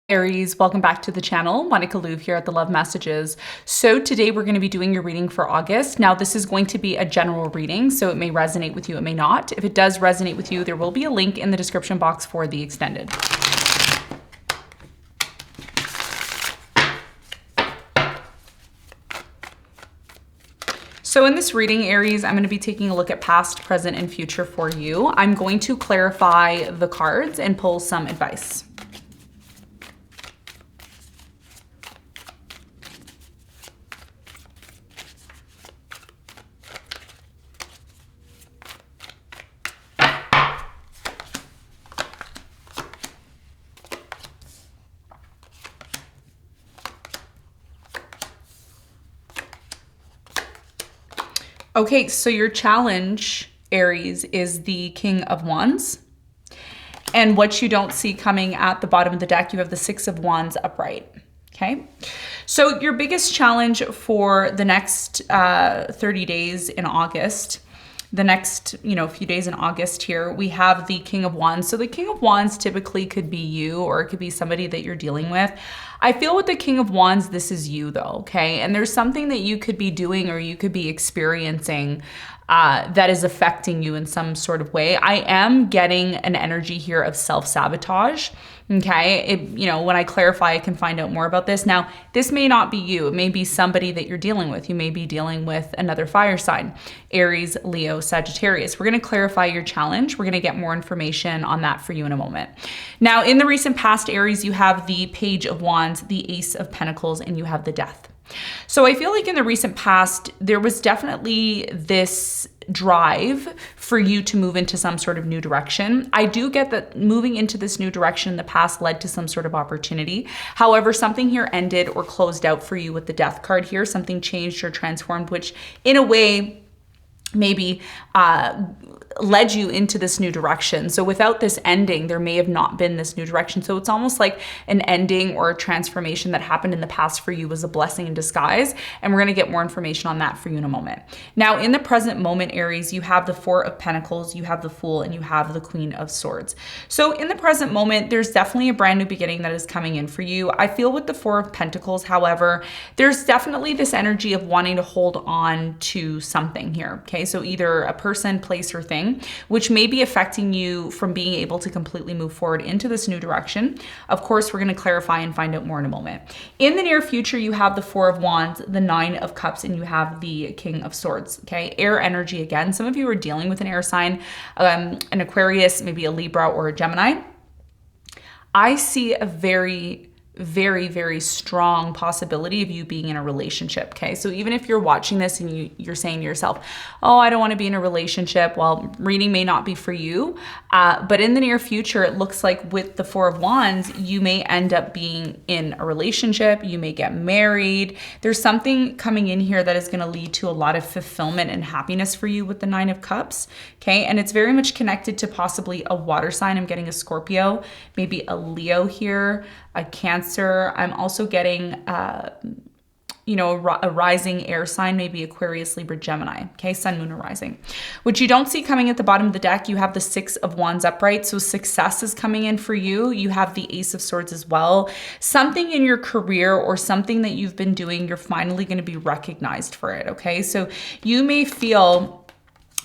Aries, welcome back to the channel. Monica LUVE here at the Love Messages. So today we're going to be doing your reading for August. Now this is going to be a general reading, so it may resonate with you, it may not. If it does resonate with you, there will be a link in the description box for the extended. So in this reading, Aries, I'm going to be taking a look at past, present, and future for you. I'm going to clarify the cards and pull some advice. Okay, so your challenge, Aries, is the King of Wands. And what you don't see coming at the bottom of the deck, you have the Six of Wands upright. Okay, so your biggest challenge for the next 30 days in August, the next, few days in August here, we have the King of Wands. So the King of Wands typically could be you, or it could be somebody that you're dealing with. I feel with the King of Wands, this is you though, okay? And there's something that you could be doing or you could be experiencing that is affecting you in some sort of way. I am getting an energy here of self-sabotage. Okay, when I clarify, I can find out more about this. Now, this may not be you. It may be somebody that you're dealing with. You may be dealing with another fire sign, Aries, Leo, Sagittarius. We're going to clarify your challenge. We're going to get more information on that for you in a moment. Now, in the recent past, Aries, you have the Page of Wands, the Ace of Pentacles, and you have the Death. So I feel like in the recent past, there was definitely this drive for you to move into some sort of new direction. I do get that moving into this new direction in the past led to some sort of opportunity. However, something here ended or closed out for you with the Death card here. Something changed or transformed, which in a way maybe led you into this new direction. So without this ending, there may have not been this new direction. So it's almost like an ending or a transformation that happened in the past for you was a blessing in disguise. And we're going to get more information on that for you in a moment. Now, in the present moment, Aries, you have the Four of Pentacles, you have the Fool, and you have the Queen of Swords. So in the present moment, there's definitely a brand new beginning that is coming in for you. I feel with the Four of Pentacles, however, there's definitely this energy of wanting to hold on to something here. Okay, so either a person, place, or thing, which may be affecting you from being able to completely move forward into this new direction. Of course, we're going to clarify and find out more in a moment. In the near future, you have the Four of Wands, the Nine of Cups, and you have the King of Swords. Okay, air energy again. Some of you are dealing with an air sign, an Aquarius, maybe a Libra or a Gemini. I see a very strong possibility of you being in a relationship. Okay, so even if you're watching this and you're saying to yourself, oh, I don't want to be in a relationship, well, reading may not be for you, but in the near future, it looks like with the Four of Wands, you may end up being in a relationship, you may get married. There's something coming in here that is going to lead to a lot of fulfillment and happiness for you with the Nine of Cups. Okay, and it's very much connected to possibly a water sign. I'm getting a Scorpio, maybe a Leo here, a Cancer. I'm also getting, a rising air sign, maybe Aquarius, Libra, Gemini. Okay, Sun, Moon, or Rising. What you don't see coming at the bottom of the deck, you have the Six of Wands upright. So success is coming in for you. You have the Ace of Swords as well. Something in your career or something that you've been doing, you're finally going to be recognized for it. Okay, so you may feel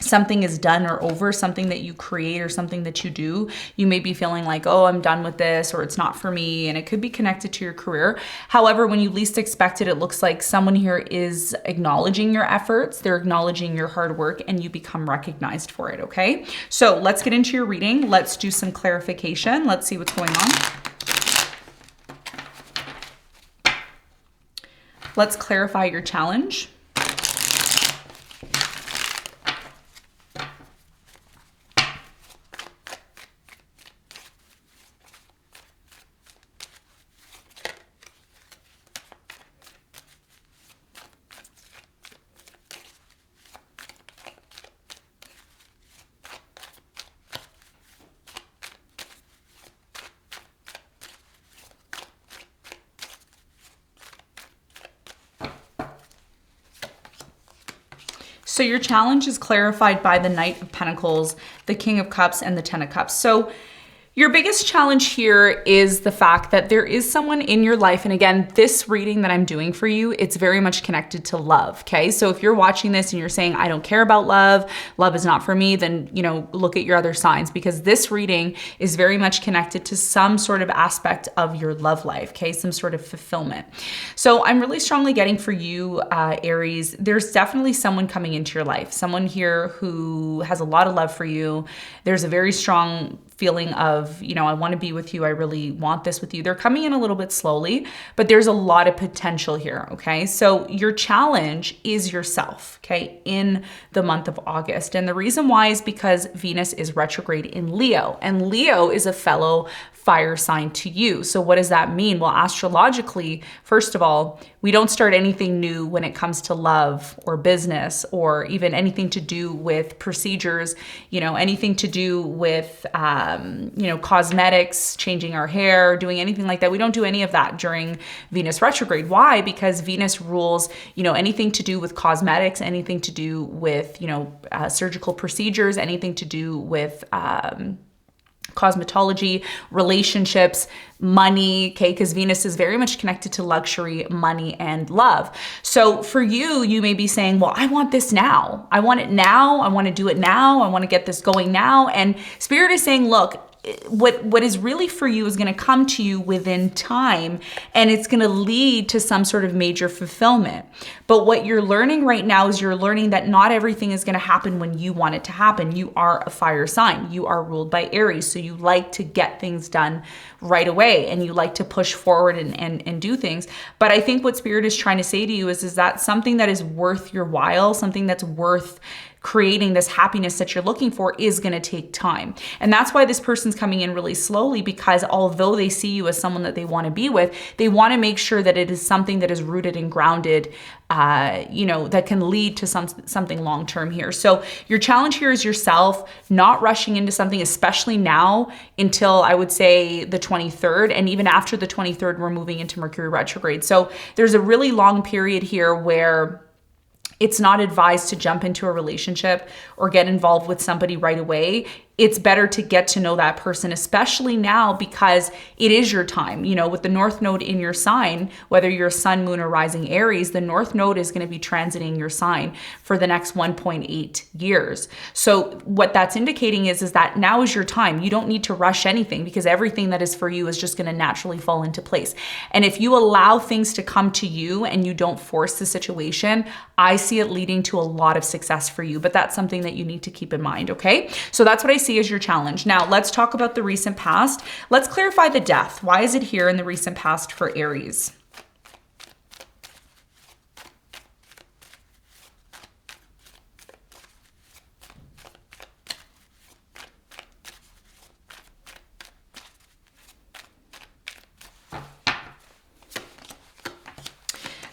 something is done or over, something that you create or something that you do. You may be feeling like, oh, I'm done with this, or it's not for me, and it could be connected to your career. However, when you least expect it, it looks like someone here is acknowledging your efforts, they're acknowledging your hard work, and you become recognized for it, okay? So let's get into your reading. Let's do some clarification. Let's see what's going on. Let's clarify your challenge. So your challenge is clarified by the Knight of Pentacles, the King of Cups, and the Ten of Cups. So Your biggest challenge here is the fact that there is someone in your life, and again, this reading that I'm doing for you, it's very much connected to love, okay? So if you're watching this and you're saying, I don't care about love, love is not for me, then, you know, look at your other signs, because this reading is very much connected to some sort of aspect of your love life, okay? Some sort of fulfillment. So I'm really strongly getting for you, Aries, there's definitely someone coming into your life, someone here who has a lot of love for you. There's a very strong feeling of, you know, I want to be with you. I really want this with you. They're coming in a little bit slowly, but there's a lot of potential here. Okay. So your challenge is yourself. Okay. In the month of August. And the reason why is because Venus is retrograde in Leo, and Leo is a fellow fire sign to you. So what does that mean? Well, astrologically, first of all, we don't start anything new when it comes to love or business or even anything to do with procedures, you know, anything to do with, you know, cosmetics, changing our hair, doing anything like that. We don't do any of that during Venus retrograde. Why? Because Venus rules, you know, anything to do with cosmetics, anything to do with, you know, surgical procedures, anything to do with, cosmetology, relationships, money, okay? Because Venus is very much connected to luxury, money, and love. So for you, you may be saying, well, I want this now. I want it now. I want to do it now. I want to get this going now. And Spirit is saying, look, what is really for you is going to come to you within time, and it's going to lead to some sort of major fulfillment. But what you're learning right now is you're learning that not everything is going to happen when you want it to happen. You are a fire sign. You are ruled by Aries. So you like to get things done right away, and you like to push forward and do things. But I think what Spirit is trying to say to you is that something that is worth your while, something that's worth creating this happiness that you're looking for is going to take time. And that's why this person's coming in really slowly, because although they see you as someone that they want to be with, they want to make sure that it is something that is rooted and grounded, you know, that can lead to something long-term here. So your challenge here is yourself, not rushing into something, especially now until I would say the 23rd. And even after the 23rd, we're moving into Mercury retrograde. So there's a really long period here where it's not advised to jump into a relationship or get involved with somebody right away. It's better to get to know that person, especially now, because it is your time. You know, with the North Node in your sign, whether you're Sun, Moon, or Rising Aries, the North Node is going to be transiting your sign for the next 1.8 years. So what that's indicating is that now is your time. You don't need to rush anything, because everything that is for you is just going to naturally fall into place. And if you allow things to come to you and you don't force the situation, I see it leading to a lot of success for you. But that's something that you need to keep in mind, okay? So that's what I see as your challenge. Now, let's talk about the recent past. Let's clarify the death. Why is it here in the recent past for Aries?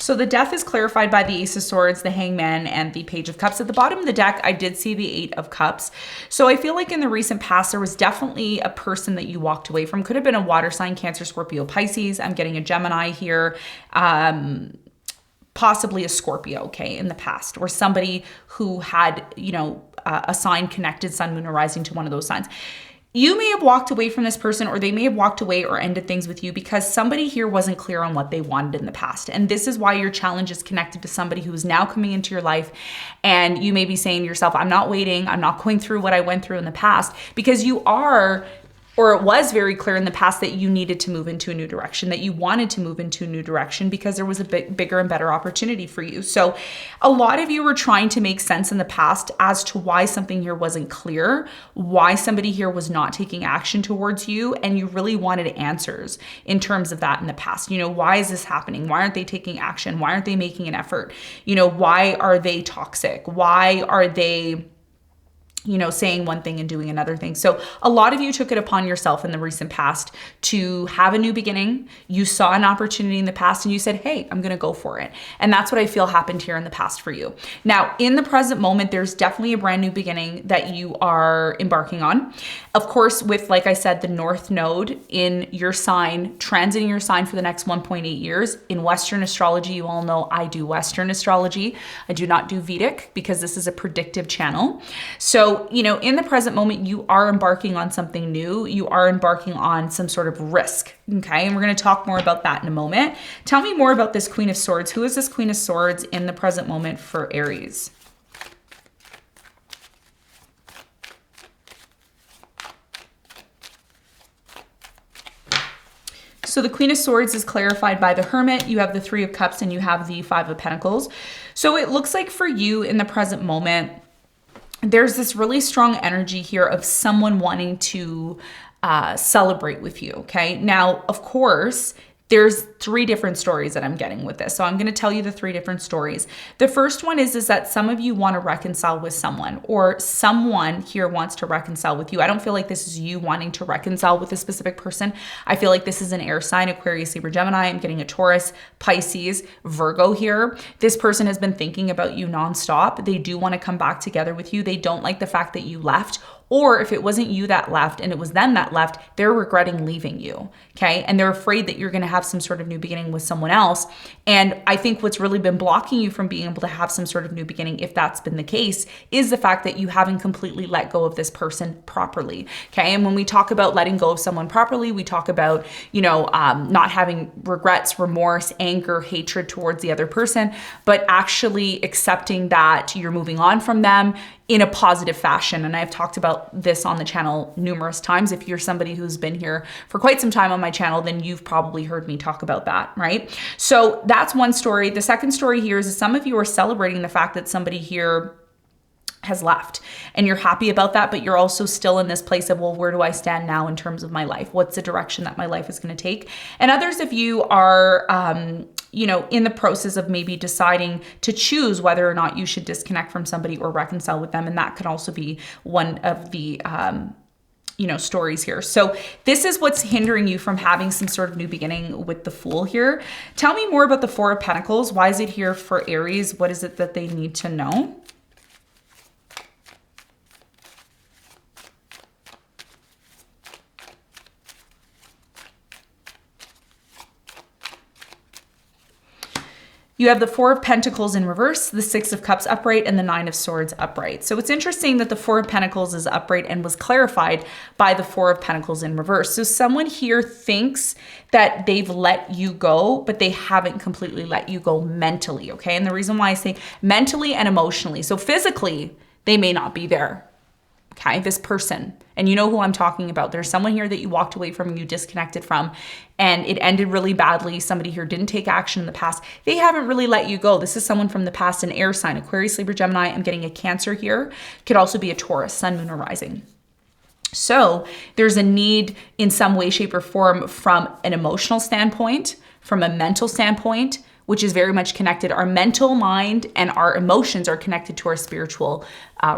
So the death is clarified by the Ace of Swords, the Hangman, and the Page of Cups. At the bottom of the deck, I did see the Eight of Cups. So I feel like in the recent past, there was definitely a person that you walked away from. Could have been a water sign, Cancer, Scorpio, Pisces. I'm getting a Gemini here. Possibly a Scorpio, okay, in the past, or somebody who had, you know, a sign connected, Sun, Moon, or Rising to one of those signs. You may have walked away from this person, or they may have walked away or ended things with you because somebody here wasn't clear on what they wanted in the past. And this is why your challenge is connected to somebody who is now coming into your life. And you may be saying to yourself, I'm not waiting. I'm not going through what I went through in the past, because you are, or it was very clear in the past that you needed to move into a new direction, that you wanted to move into a new direction because there was a bigger and better opportunity for you. So a lot of you were trying to make sense in the past as to why something here wasn't clear, why somebody here was not taking action towards you, and you really wanted answers in terms of that in the past. You know, why is this happening? Why aren't they taking action? Why aren't they making an effort? You know, why are they toxic? Why are they, you know, saying one thing and doing another thing? So a lot of you took it upon yourself in the recent past to have a new beginning. You saw an opportunity in the past and you said, hey, I'm going to go for it. And that's what I feel happened here in the past for you. Now, in the present moment, there's definitely a brand new beginning that you are embarking on. Of course, with, like I said, the North Node in your sign, transiting your sign for the next 1.8 years. In Western astrology, you all know I do Western astrology. I do not do Vedic because this is a predictive channel. So So, you know, in the present moment, you are embarking on something new. You are embarking on some sort of risk, okay? And we're going to talk more about that in a moment. Tell me more about this Queen of Swords. Who is this Queen of Swords in the present moment for Aries? So the Queen of Swords is clarified by the Hermit. You have the Three of Cups and you have the Five of Pentacles. So it looks like for you in the present moment, there's this really strong energy here of someone wanting to celebrate with you, okay? Now, of course, there's three different stories that I'm getting with this. So I'm going to tell you the three different stories. The first one is that some of you want to reconcile with someone, or someone here wants to reconcile with you. I don't feel like this is you wanting to reconcile with a specific person. I feel like this is an air sign, Aquarius, Libra, Gemini. I'm getting a Taurus, Pisces, Virgo here. This person has been thinking about you nonstop. They do want to come back together with you. They don't like the fact that you left. Or if it wasn't you that left and it was them that left, they're regretting leaving you, okay? And they're afraid that you're gonna have some sort of new beginning with someone else. And I think what's really been blocking you from being able to have some sort of new beginning, if that's been the case, is the fact that you haven't completely let go of this person properly, okay? And when we talk about letting go of someone properly, we talk about, you know, not having regrets, remorse, anger, hatred towards the other person, but actually accepting that you're moving on from them in a positive fashion. And I've talked about this on the channel numerous times. If you're somebody who's been here for quite some time on my channel, then you've probably heard me talk about that, right? So that's one story. The second story here is that some of you are celebrating the fact that somebody here has left and you're happy about that, but you're also still in this place of, well, where do I stand now in terms of my life? What's the direction that my life is going to take? And others of you are, you know, in the process of maybe deciding to choose whether or not you should disconnect from somebody or reconcile with them. And that could also be one of the, you know, stories here. So this is what's hindering you from having some sort of new beginning with the Fool here. Tell me more about the Four of Pentacles. Why is it here for Aries? What is it that they need to know? You have the Four of Pentacles in reverse, the Six of Cups upright, and the Nine of Swords upright. So it's interesting that the Four of Pentacles is upright and was clarified by the Four of Pentacles in reverse. So someone here thinks that they've let you go, but they haven't completely let you go mentally, okay? And the reason why I say mentally and emotionally, so physically, they may not be there. Okay, this person, and you know who I'm talking about. There's someone here that you walked away from, you disconnected from, and it ended really badly. Somebody here didn't take action in the past. They haven't really let you go. This is someone from the past, an air sign, Aquarius, Libra, Gemini. I'm getting a Cancer here. Could also be a Taurus, Sun, Moon, or Rising. So there's a need in some way, shape, or form from an emotional standpoint, from a mental standpoint, which is very much connected. Our mental mind and our emotions are connected to our spiritual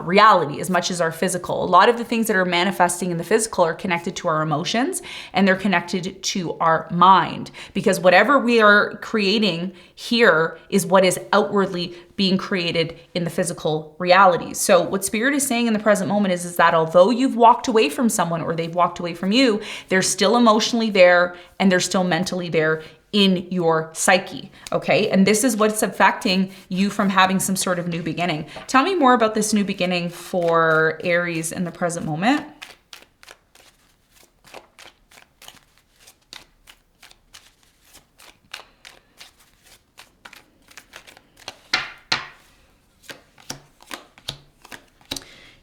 reality as much as our physical. A lot of the things that are manifesting in the physical are connected to our emotions, and they're connected to our mind, because whatever we are creating here is what is outwardly being created in the physical reality. So what Spirit is saying in the present moment is that although you've walked away from someone or they've walked away from you, they're still emotionally there and they're still mentally there in your psyche, okay? And this is what's affecting you from having some sort of new beginning. Tell me more about this new beginning for Aries in the present moment.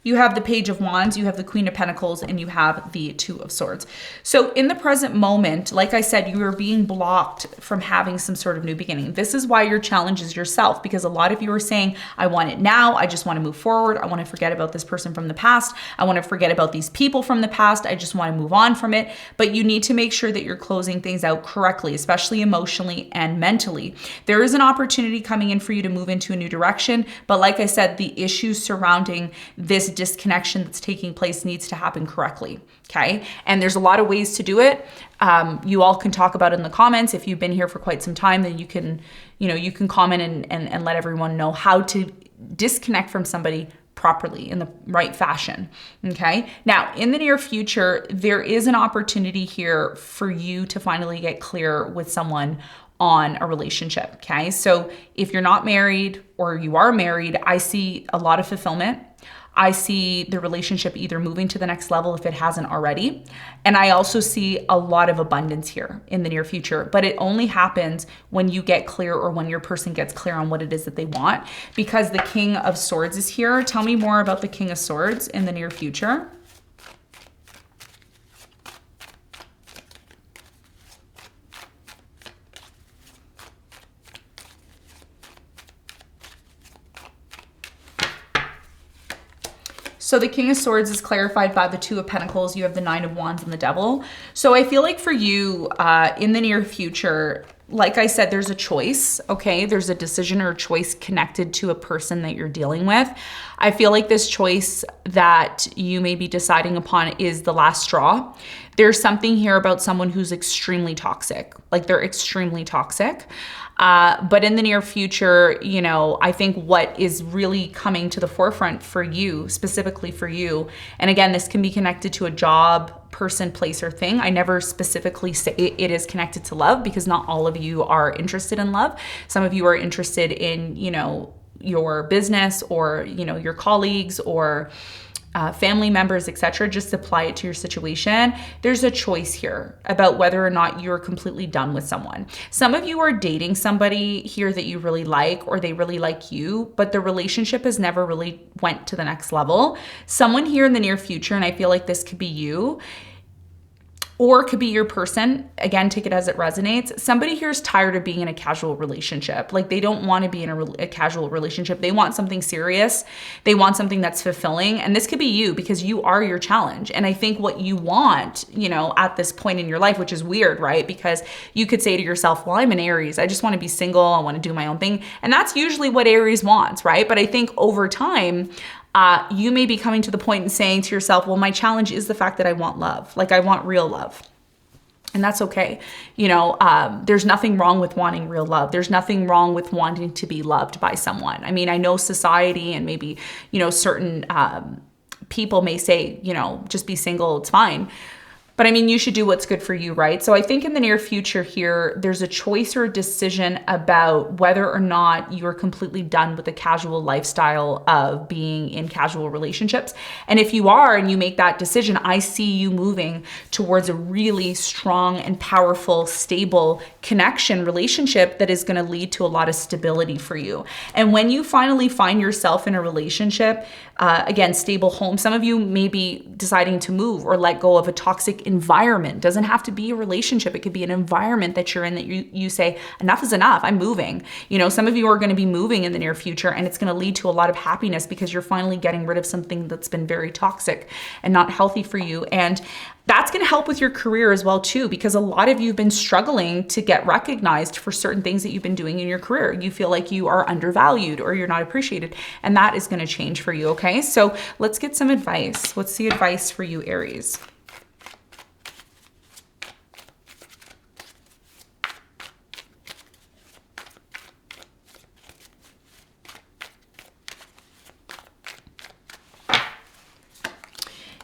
You have the Page of Wands, you have the Queen of Pentacles, and you have the Two of Swords. So in the present moment, like I said, you are being blocked from having some sort of new beginning. This is why your challenge is yourself, because a lot of you are saying, I want it now. I just want to move forward. I want to forget about this person from the past. I want to forget about these people from the past. I just want to move on from it. But you need to make sure that you're closing things out correctly, especially emotionally and mentally. There is an opportunity coming in for you to move into a new direction. But like I said, the issues surrounding this disconnection that's taking place needs to happen correctly, okay? And there's a lot of ways to do it. You all can talk about it in the comments. If you've been here for quite some time, then you can comment and let everyone know how to disconnect from somebody properly in the right fashion, okay? Now, in the near future, there is an opportunity here for you to finally get clear with someone on a relationship, okay? So if you're not married or you are married, I see a lot of fulfillment. I see the relationship either moving to the next level if it hasn't already. And I also see a lot of abundance here in the near future, but it only happens when you get clear, or when your person gets clear on what it is that they want, because the King of Swords is here. Tell me more about the King of Swords in the near future. So the King of Swords is clarified by the Two of Pentacles. You have the Nine of Wands and the Devil. So I feel like for you in the near future, like I said, there's a choice, okay? There's a decision or a choice connected to a person that you're dealing with. I feel like this choice that you may be deciding upon is the last straw. There's something here about someone who's extremely toxic. Like, they're extremely toxic. But in the near future, you know, I think what is really coming to the forefront for you, specifically for you, and again, this can be connected to a job, person, place, or thing. I never specifically say it is connected to love, because not all of you are interested in love. Some of you are interested in, you know, your business, or, you know, your colleagues, or family members, etc. Just apply it to your situation. There's a choice here about whether or not you're completely done with someone. Some of you are dating somebody here that you really like, or they really like you, but the relationship has never really went to the next level. Someone here in the near future, and I feel like this could be you, or it could be your person. Again, take it as it resonates. Somebody here is tired of being in a casual relationship. Like, they don't want to be in a casual relationship. They want something serious. They want something that's fulfilling. And this could be you, because you are your challenge. And I think what you want, you know, at this point in your life, which is weird, right? Because you could say to yourself, well, I'm an Aries. I just want to be single. I want to do my own thing. And that's usually what Aries wants, right? But I think over time, you may be coming to the point and saying to yourself, well, my challenge is the fact that I want love. Like, I want real love. And that's okay. You know, there's nothing wrong with wanting real love. There's nothing wrong with wanting to be loved by someone. I mean, I know society and maybe, you know, certain people may say, you know, just be single, it's fine. But I mean, you should do what's good for you, right? So I think in the near future here, there's a choice or a decision about whether or not you're completely done with the casual lifestyle of being in casual relationships. And if you are, and you make that decision, I see you moving towards a really strong and powerful, stable connection relationship that is going to lead to a lot of stability for you. And when you finally find yourself in a relationship, again, stable home, some of you may be deciding to move or let go of a toxic environment. Doesn't have to be a relationship. It could be an environment that you're in that you say, enough is enough. I'm moving. You know, some of you are going to be moving in the near future, and it's going to lead to a lot of happiness because you're finally getting rid of something that's been very toxic and not healthy for you. And that's going to help with your career as well too, because a lot of you have been struggling to get recognized for certain things that you've been doing in your career. You feel like you are undervalued or you're not appreciated, and that is going to change for you. Okay, so let's get some advice. What's the advice for you, Aries?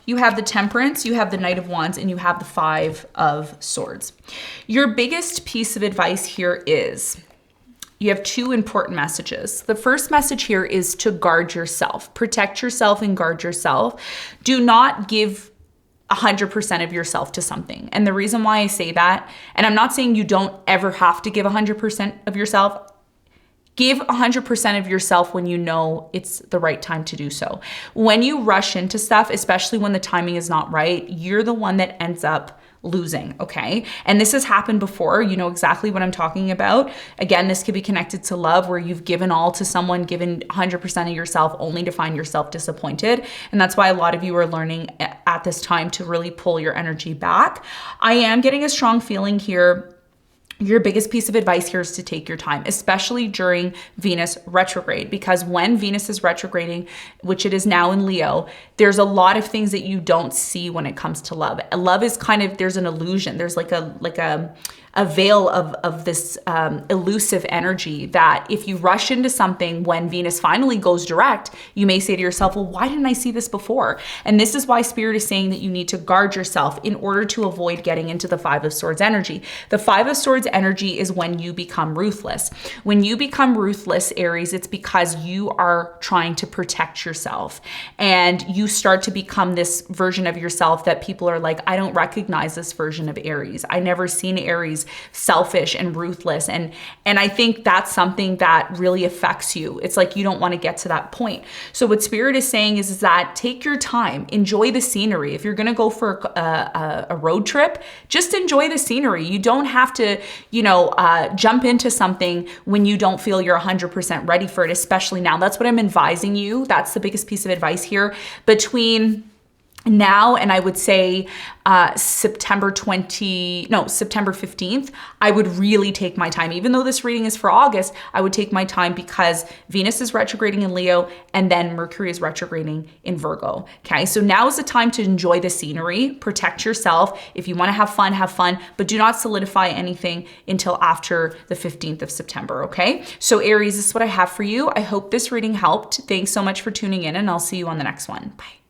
You have the Temperance, you have the Knight of Wands, and you have the Five of Swords. Your biggest piece of advice here is, you have two important messages. The first message here is to guard yourself, protect yourself and guard yourself. Do not give 100% of yourself to something. And the reason why I say that, and I'm not saying you don't ever have to give 100% of yourself, give 100% of yourself when you know it's the right time to do so. When you rush into stuff, especially when the timing is not right, you're the one that ends up losing, okay? And this has happened before. You know exactly what I'm talking about. Again, this could be connected to love, where you've given all to someone, given 100% of yourself only to find yourself disappointed. And that's why a lot of you are learning at this time to really pull your energy back. I am getting a strong feeling here. Your biggest piece of advice here is to take your time, especially during Venus retrograde, because when Venus is retrograding, which it is now in Leo, there's a lot of things that you don't see when it comes to love. Love is kind of, there's an illusion. There's like a a veil of this elusive energy that if you rush into something when Venus finally goes direct, you may say to yourself, well, why didn't I see this before? And this is why Spirit is saying that you need to guard yourself in order to avoid getting into the Five of Swords energy. The Five of Swords energy is when you become ruthless. When you become ruthless, Aries, it's because you are trying to protect yourself and you start to become this version of yourself that people are like, I don't recognize this version of Aries. I never seen Aries selfish and ruthless. And I think that's something that really affects you. It's like you don't want to get to that point. So what Spirit is saying is that take your time, enjoy the scenery. If you're going to go for a road trip, just enjoy the scenery. You don't have to, jump into something when you don't feel you're 100% ready for it, especially now. That's what I'm advising you. That's the biggest piece of advice here. Between now and I would say September 15th, I would really take my time. Even though this reading is for August, I would take my time because Venus is retrograding in Leo and then Mercury is retrograding in Virgo. Okay, so now is the time to enjoy the scenery, protect yourself. If you want to have fun, but do not solidify anything until after the 15th of September, okay? So Aries, this is what I have for you. I hope this reading helped. Thanks so much for tuning in and I'll see you on the next one. Bye.